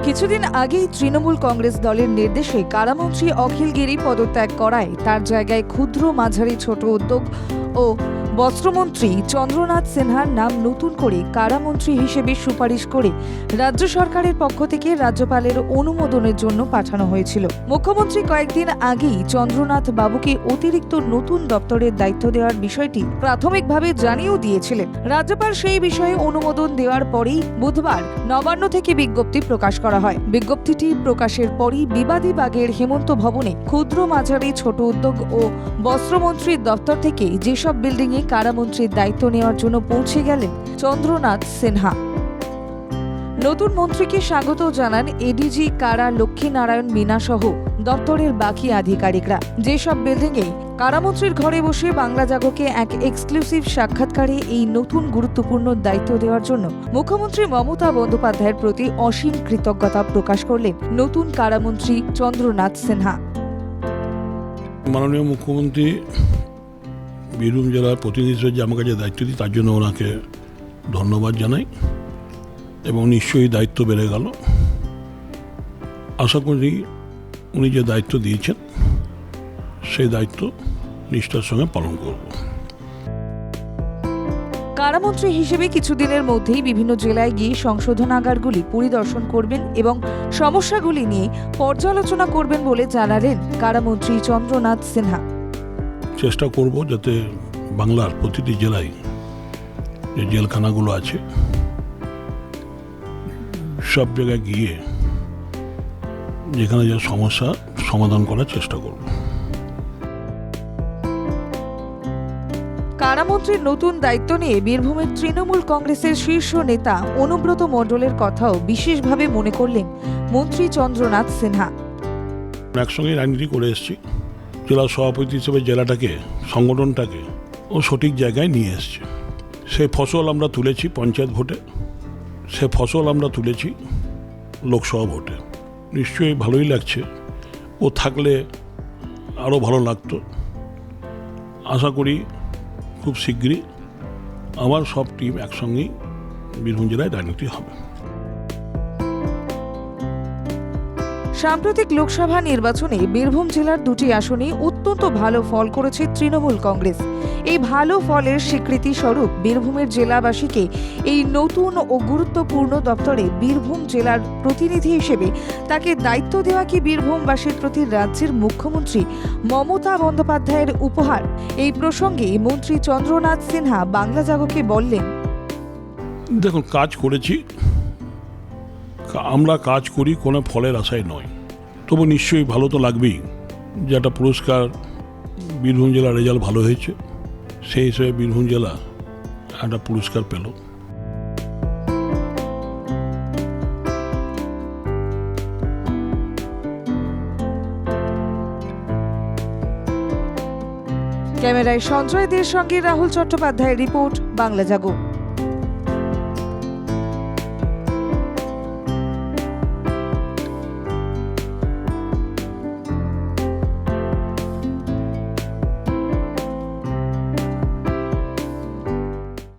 কিছুদিন আগেই তৃণমূল কংগ্রেস দলের নির্দেশে কারামন্ত্রী অখিল গিরি পদত্যাগ করায় তার জায়গায় ক্ষুদ্র মাঝারি ছোট উদ্যোগ ও বস্ত্রমন্ত্রী চন্দ্রনাথ সিনহার নাম নতুন করে কারামন্ত্রী হিসেবে সুপারিশ করে রাজ্য সরকারের পক্ষ থেকে রাজ্যপালের অনুমোদনের জন্য পাঠানো হয়েছিল। মুখ্যমন্ত্রী কয়েকদিন আগেই চন্দ্রনাথ বাবুকে অতিরিক্ত নতুন দপ্তরের দায়িত্ব দেওয়ার বিষয়টি প্রাথমিকভাবে জানিয়েও দিয়েছিলেন। রাজ্যপাল সেই বিষয়ে অনুমোদন দেওয়ার পরেই বুধবার নবান্ন থেকে বিজ্ঞপ্তি প্রকাশ করা হয়। বিজ্ঞপ্তিটি প্রকাশের পরই বিবাদী বাগের হেমন্ত ভবনে ক্ষুদ্র মাঝারি ছোট উদ্যোগ ও বস্ত্রমন্ত্রীর দপ্তর থেকে যেসব বিল্ডিংয়ে কারামন্ত্রীর দায়িত্ব নেওয়ার জন্য পৌঁছে গেলেন চন্দ্রনাথ সিনহা। নতুন মন্ত্রীকে স্বাগত জানান এডিজি কারা লক্ষ্মীনারায়ণ মিনা সহ দপ্তরের বাকি আধিকারিকরা। যেসব বিল্ডিংয়ে কারামন্ত্রীর ঘরে বসে বাংলা জাগোকে এক এক্সক্লুসিভ সাক্ষাৎকারে এই নতুন গুরুত্বপূর্ণ দায়িত্ব দেওয়ার জন্য মুখ্যমন্ত্রী মমতা বন্দ্যোপাধ্যায়ের প্রতি অসীম কৃতজ্ঞতা প্রকাশ করলেন নতুন কারামন্ত্রী চন্দ্রনাথ সিনহা। মাননীয় মুখ্যমন্ত্রী বীরভূম জেলার প্রতিনিধি হিসেবে যে আমার কাছে দায়িত্ব দিই তার জন্য ওনাকে ধন্যবাদ জানাই এবং নিশ্চয়ই দায়িত্ব বেড়ে গেল। আশা করি উনি যে দায়িত্ব দিয়েছেন সেই দায়িত্ব নিষ্ঠার সঙ্গে পালন করব। কারামন্ত্রী হিসেবে কিছুদিনের মধ্যেই বিভিন্ন জেলায় গিয়ে সংশোধনাগারগুলি পরিদর্শন করবেন এবং সমস্যাগুলি নিয়ে পর্যালোচনা করবেন বলে জানালেন কারামন্ত্রী চন্দ্রনাথ সিনহা। চেষ্টা করব যাতে বাংলার প্রতিটি জেলায় যে জেলখানাগুলো আছে সব জায়গায় গিয়ে যেখানে যা সমস্যা সমাধান করার চেষ্টা করব। কারামন্ত্রীর নতুন দায়িত্ব নিয়ে বীরভূমের তৃণমূল কংগ্রেসের শীর্ষ নেতা অনুব্রত মণ্ডলের কথাও বিশেষভাবে মনে করলেন মন্ত্রী চন্দ্রনাথ সিনহা। একসঙ্গে রাজনীতি করে এসেছি, জেলা সভাপতি হিসেবে জেলাটাকে সংগঠনটাকে ও সঠিক জায়গায় নিয়ে এসছে। সে ফসল আমরা তুলেছি পঞ্চায়েত ভোটে, সে ফসল আমরা তুলেছি লোকসভা ভোটে। নিশ্চয়ই ভালোই লাগছে, ও থাকলে আরও ভালো লাগতো। আশা করি খুব শীঘ্রই আমার সব টিম একসঙ্গেই বীরভূম জেলায় রাজনীতি হবে। সাম্প্রতিক লোকসভা নির্বাচনে বীরভূম জেলার দুটি আসনে অত্যন্ত ভালো ফল করেছে তৃণমূল কংগ্রেস। এই ভালো ফলের স্বীকৃতি স্বরূপ বীরভূমের জেলাবাসীকে এই নতুন ও গুরুত্বপূর্ণ দপ্তরে বীরভূম জেলার প্রতিনিধি হিসেবে তাকে দায়িত্ব দেওয়া কি বীরভূমবাসীর প্রতি রাজ্যের মুখ্যমন্ত্রী মমতা বন্দ্যোপাধ্যায়ের উপহার? এই প্রসঙ্গে মন্ত্রী চন্দ্রনাথ সিনহা বাংলা জাগোকে বললেন, দেখুন, কাজ করেছি, আমরা কাজ করি কোনো ফলের আশায় নয়। তবু নিশ্চয়ই ভালো তো লাগবেই যে একটা পুরস্কার, বীরভূম জেলার রেজাল্ট ভালো হয়েছে, সেই হিসেবে বীরভূম জেলা একটা পুরস্কার পেল। ক্যামেরায় সঞ্জয় দের সঙ্গে রাহুল চট্টোপাধ্যায়ের রিপোর্ট, বাংলা জাগো।